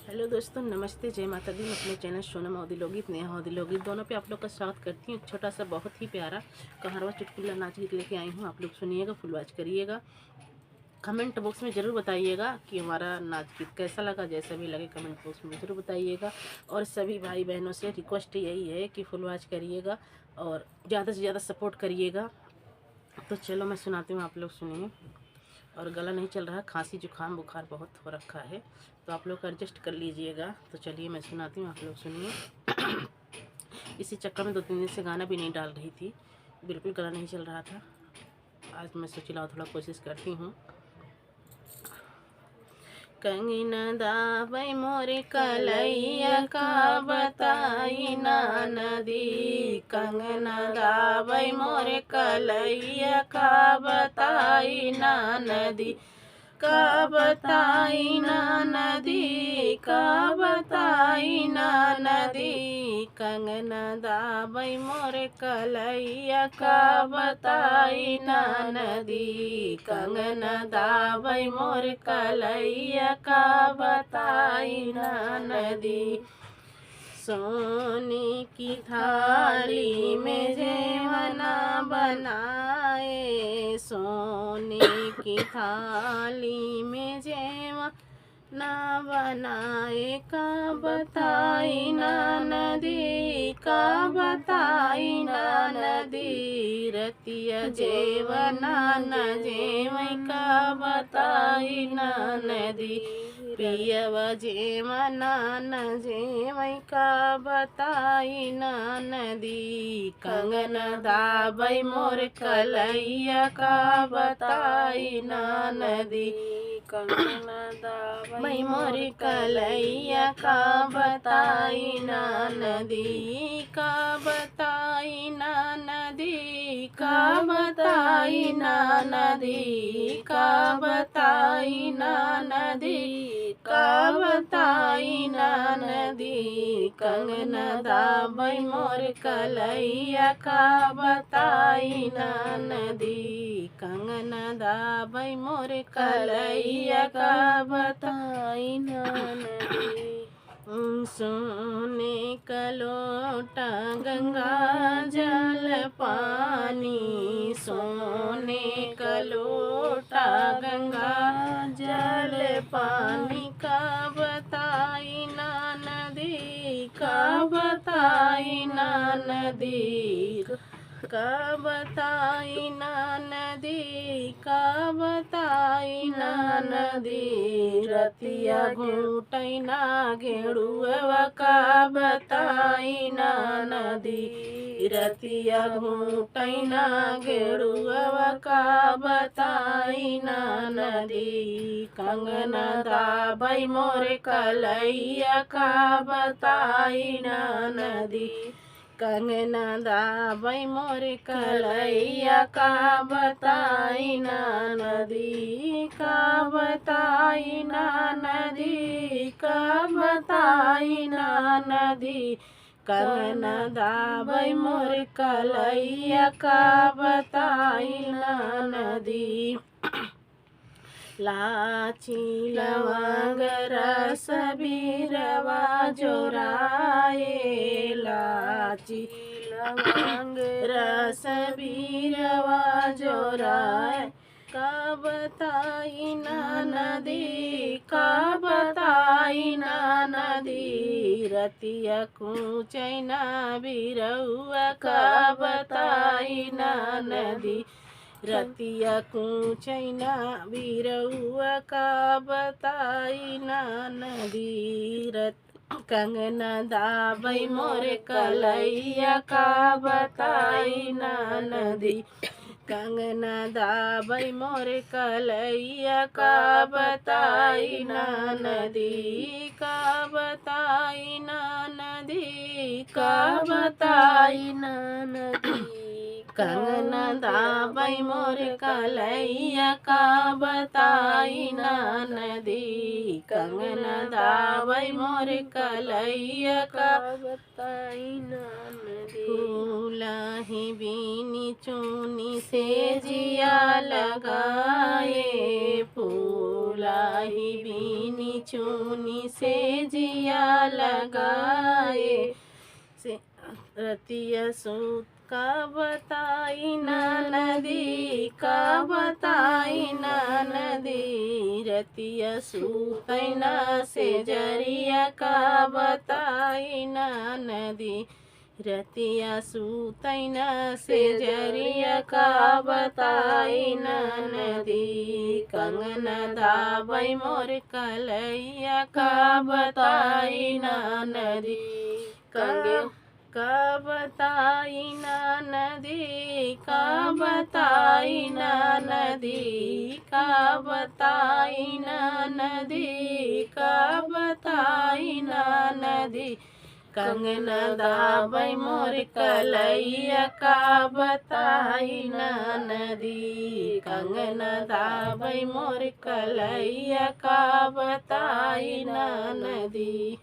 Hello दोस्तों, नमस्ते, जय माता दी। मैं अपने चैनल सोनम औदिलोगित नेहा औदिलोगित दोनों पे आप लोग का स्वागत करती हूँ। एक छोटा सा बहुत ही प्यारा कहारवा चुटकुला नाच गीत लेके आई हूँ। आप लोग सुनिएगा, फुल वॉच करिएगा। कमेंट बॉक्स में ज़रूर बताइएगा कि हमारा नाच गीत कैसा लगा। जैसा भी लगे कमेंट बॉक्स में ज़रूर बताइएगा। और सभी भाई बहनों से रिक्वेस्ट यही है कि फुल वॉच करिएगा और ज़्यादा से ज़्यादा सपोर्ट करिएगा। तो चलो मैं सुनाती हूँ, आप लोग सुनिए। और गला नहीं चल रहा, खांसी जुकाम बुखार बहुत हो रखा है, तो आप लोग एडजस्ट कर लीजिएगा। तो चलिए मैं सुनाती हूँ, आप लोग सुनिए। इसी चक्कर में 2-3 दिन से गाना भी नहीं डाल रही थी, बिल्कुल गला नहीं चल रहा था। आज मैं सोची लाओ थोड़ा कोशिश करती हूँ। कंगना दाबै मोरे कलैया का बताई ना नदी। कंगना दाबै मोरे कलैया का बताई ना नदी। का बताई ना नदी, का बताई ना नदी। कंगना दाबै मोरे कलैया का बताई ना नदी। कंगना दाबै मोरे कलैया का बताई ना नदी। सोने की थाली में जेवना बनाए, सोने की थाली में जेवना बनाए। का बताई ना नदी, का बताई ना नदी। रतिया जेवना न जेवई, का बताई ना नदी। पियवा जेवना न जेवई, का बताई ना नदी। कंगना दाबै मोर कलैया का बताई ना नदी। कंगना दाबै मोर कलैया का बताई ना नदी। का बताई ना नदी, का बताई ना नदी। का बताई ना नदी, का बताई ना नदी। कंगना दाबै मोर कलैया का बताई ना नदी। कंगना दाबै मोर कलैया का बताई ना नदी। सोने का लोटा गंगा जल पानी, सोने का लोटा गंगा जल पानी। का बताई ना नदी, का बताई ना नदी। का बताई ना नदी, का बताई ना नदी। रतिया घूटै ना गेड़ुआ, का बताई ना नदी। रतिया घूटै ना गेड़ुआ, का बताई ना नदी। कंगना दाबै मोरे कलैया का बताई ना नदी। कंगना दाबै मोरे कलैया का बताई ना नदी। का बताई ना नदी, का बताई ना नदी। कंगना दाबै मोरे कलैया का बताई ना नदी। लाची लवंग रस बीरवा जोराए, लाची लवंग रस बीरवा जोराए। का बताई ना नदी, का बताई ना नदी। रतिया कुचै ना बिरौआ, का बताई ना नदी। रतिया कुचै ना बिरौआ, का बताई ना नदी। कंगना दाबै मोरे कलैया का बताई ना नदी। कंगना दाबै मोरे कलैया का बताई ना नदी। का बताई ना नदी, का बताई ना नदी। कंगना दाबई मोर कलैया का बताई नदी। कंगना दाबई मोर कलैया का बताई नदी। फूलहि बीनी चूनी से जिया लगाए। फूलहि बीनी चूनी से जिया लगाए। से रतिया सूत का बताई नदी। का बताई नदी। रतिया सूतैना से जरिया का बताई नदी। रतिया सूतैना से जरिया का बताई नदी। कंगना दाबई मोर कलैया का बताई नदी। का बताई नदी। का बताई नदी। का बताई नदी। का बताई नदी। कंगना दाबई मोर कलैया का बताई नदी। कंगना दाबई मोर कलैया का बताई नदी।